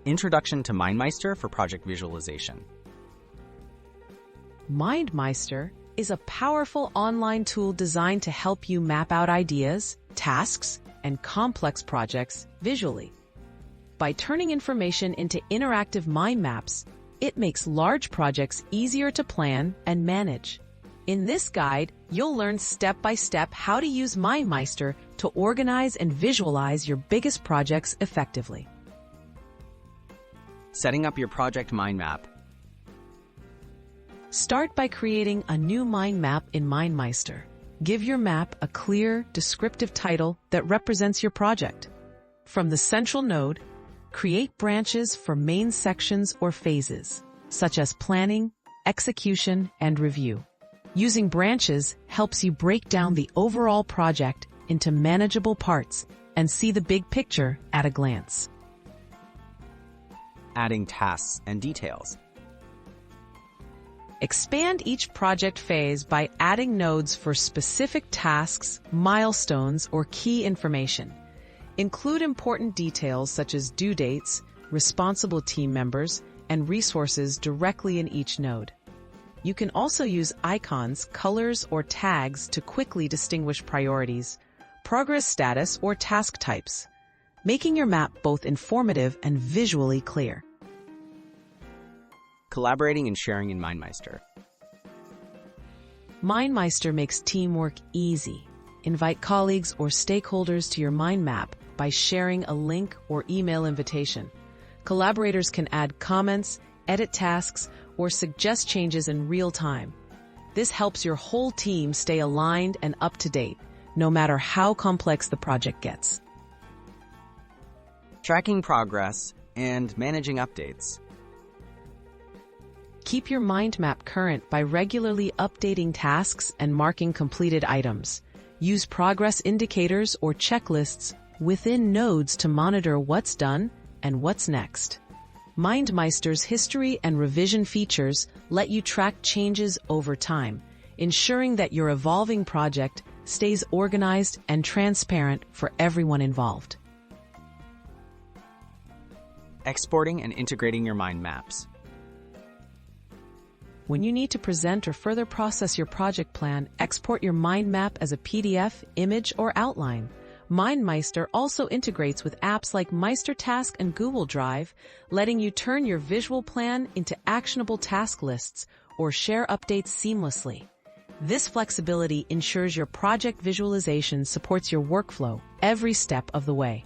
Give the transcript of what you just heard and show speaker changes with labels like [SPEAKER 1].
[SPEAKER 1] Introduction to MindMeister for Project Visualization.
[SPEAKER 2] MindMeister is a powerful online tool designed to help you map out ideas, tasks, and complex projects visually. By turning information into interactive mind maps, it makes large projects easier to plan and manage. In this guide, you'll learn step-by-step how to use MindMeister to organize and visualize your biggest projects effectively.
[SPEAKER 1] Setting up your project mind map.
[SPEAKER 2] Start by creating a new mind map in MindMeister. Give your map a clear, descriptive title that represents your project. From the central node, create branches for main sections or phases, such as planning, execution, and review. Using branches helps you break down the overall project into manageable parts and see the big picture at a glance.
[SPEAKER 1] Adding tasks and details.
[SPEAKER 2] Expand each project phase by adding nodes for specific tasks, milestones, or key information. Include important details such as due dates, responsible team members, and resources directly in each node. You can also use icons, colors, or tags to quickly distinguish priorities, progress status, or task types, making your map both informative and visually clear.
[SPEAKER 1] Collaborating and sharing in MindMeister.
[SPEAKER 2] MindMeister makes teamwork easy. Invite colleagues or stakeholders to your mind map by sharing a link or email invitation. Collaborators can add comments, edit tasks, or suggest changes in real time. This helps your whole team stay aligned and up to date, no matter how complex the project gets.
[SPEAKER 1] Tracking progress and managing updates.
[SPEAKER 2] Keep your mind map current by regularly updating tasks and marking completed items. Use progress indicators or checklists within nodes to monitor what's done and what's next. MindMeister's history and revision features let you track changes over time, ensuring that your evolving project stays organized and transparent for everyone involved.
[SPEAKER 1] Exporting and integrating your mind maps.
[SPEAKER 2] When you need to present or further process your project plan, export your mind map as a PDF, image, or outline. MindMeister also integrates with apps like MeisterTask and Google Drive, letting you turn your visual plan into actionable task lists or share updates seamlessly. This flexibility ensures your project visualization supports your workflow every step of the way.